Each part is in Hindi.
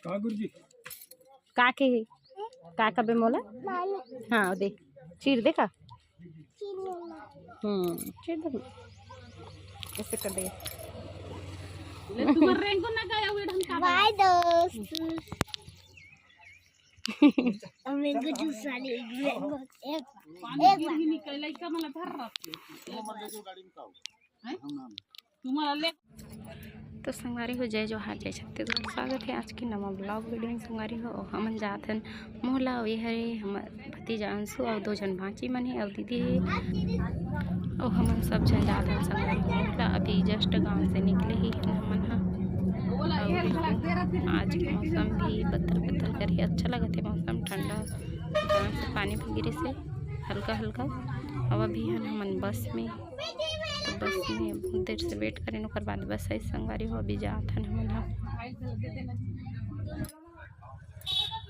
का गुरुजी का के का बे मोला हाँ दे चीर दे का चीर दे ऐसे कर दे बाय दोस्त हमें कुछ साले एक तो संगवारी हो जय जोहार जय छत्तीसगढ़। स्वागत है आज की नवा ब्लॉग वीडियो में। संगवारी हो हमन जात हन मोहला और ये हरे हमर भतीजा अंशु और 2 जन भांची मन है और दीदी है और हमन सब जन जात हन संगवारी मोहला। अभी जस्ट गांव से निकले ही हमन हा। आज मौसम भी बदल बदल कर ही अच्छा लगता है, मौसम ठंडा अचानक से पानी भी गिरे से हल्का हल्का। अब अभी हमन बस में, तो बस में बहुत देर से वेट करें ओकर बाद बस आई संगवारी हो। अभी जात हन हमन हा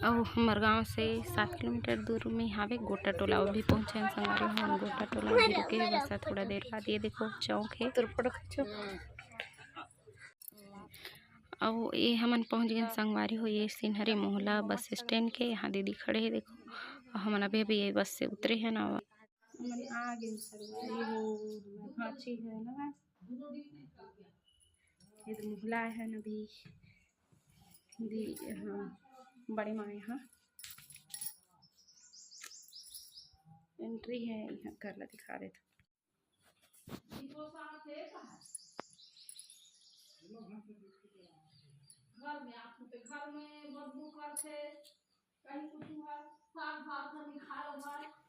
और हमार गाँव से 7 किलोमीटर दूर में हावे गोटा टोला। अभी पहुँचे हैं संगवारी हो गोटा टोला अभी रुके हैं बस थोड़ा देर बाद। ये देखो चौक है और ये हमन पहुँच गए संगवारी हो। ये सिनहरी मोहला बस स्टैंड के यहाँ दीदी खड़े हैं देखो। और हमन अभी अभी ये बस से उतरे हैं ना आगे संगवारी हो भांची है ना ये तो मोहला है ना अभी दी हाँ बड़े माँ यहाँ एंट्री है यहाँ कर ला दिखा रहे थे।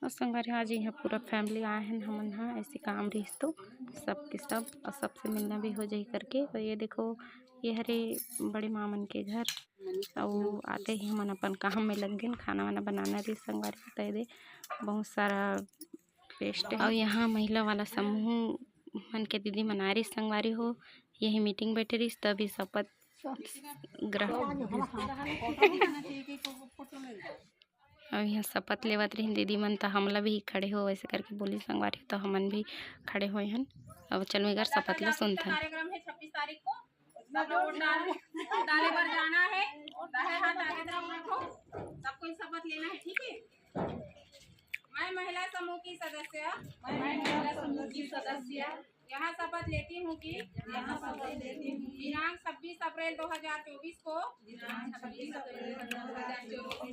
और संगवारी आज यहाँ पूरा फैमिली आए हैं हमन हाँ ऐसे काम रही तो सबके सब और सबसे मिलना भी हो जाए करके। तो ये देखो ये हरे बड़े मामन के घर और आते ही हमन अपन काम में लग गए खाना वाना बनाना रही संगवारी बता दे बहुत सारा पेस्ट है। और यहाँ महिला वाला समूह मन के दीदी मना रही संगवारी हो। यही मीटिंग बैठे रही तभी शपथ ग्रहण और यहाँ शपथ लेवत रही दीदी मन। तो हमला भी खड़े हो ऐसे करके बोली संगवारी तो हमन भी खड़े हुए हैं। अब चलो इधर शपथ ला सुनते हैं। कार्यक्रम है 26 तारीख को डाले पर जाना है। दाहिने हाथ आगे तरफ रखो, सबको शपथ लेना है ठीक है। मैं महिला समूह की सदस्य यहाँ शपथ लेती हूँ कि दिनांक 26 अप्रैल 2024 को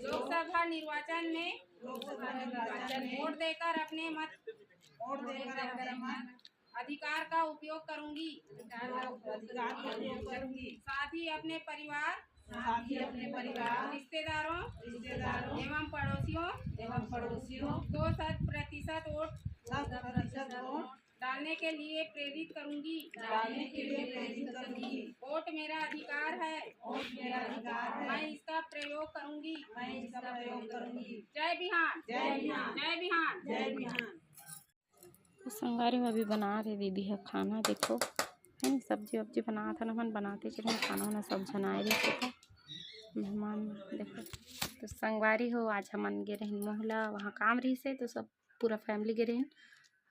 लोकसभा निर्वाचन में वोट देकर अपने मत अधिकार का उपयोग करूंगी। साथ ही अपने परिवार रिश्तेदारों एवं पड़ोसियों को 100% वोट डालने के लिए प्रेरित करूंगी। वोट मेरा अधिकार है, मैं इसका प्रयोग करूंगी। जय बिहार जय बिहार जय बिहार जय बिहार। संगवारी में अभी बना रहे दीदी है खाना देखो है सब्जी वब्जी बना था ना हम बनाते चले खाना वाना सब जनाए रही थे मेहमान देखो। तो संगवारी हो आज हमन गे रहे मोहला वहाँ काम रही से तो सब पूरा फैमिली गे रहे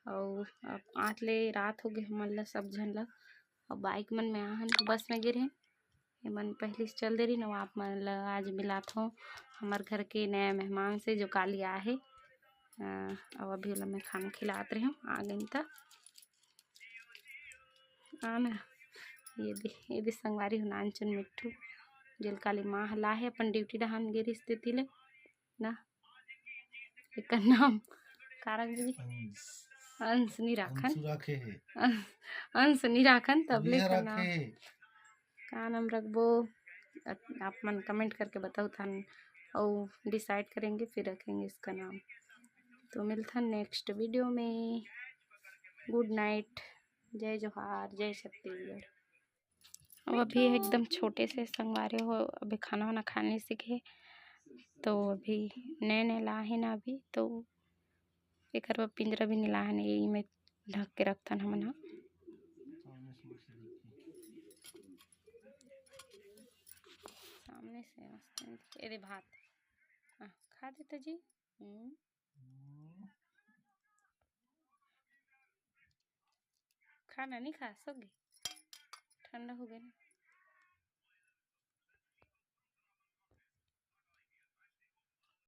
और अब आठ ले रात हो गए हमन ला सब जन ला। और बाइक मन में आहन बस में गे रहे मन पहले से चल दे रही ना आप मन ला आज मिलात हो हमारे घर के नया मेहमान से जो काली आहे। और अभी वाला मैं खाना खिलाते रही हूँ आ गई था आना ये भी संगवारी हो नानचन मिट्टू जल काली माँ हला है अपन ड्यूटी डहान गे स्थिति ले ना एक नाम कारक जी अंश नहीं राखन अंश नहीं राखन तब ले करना का नाम रखबो आप मन कमेंट करके बताओ था और डिसाइड करेंगे फिर रखेंगे इसका नाम। तो मिलता है नेक्स्ट वीडियो में। गुड नाइट जय जोहार जय छत्तीसगढ़। अब अभी एकदम छोटे से संगवारी हो अभी खाना वाना खाने सीखे तो अभी नए नए ला है ना अभी तो एक पिंजरा भी नहीं ला है यही में ढक के रखता हमन हा। सामने से ये भात खा देता जी खाना नहीं खा सके ठंडा हो गया ना।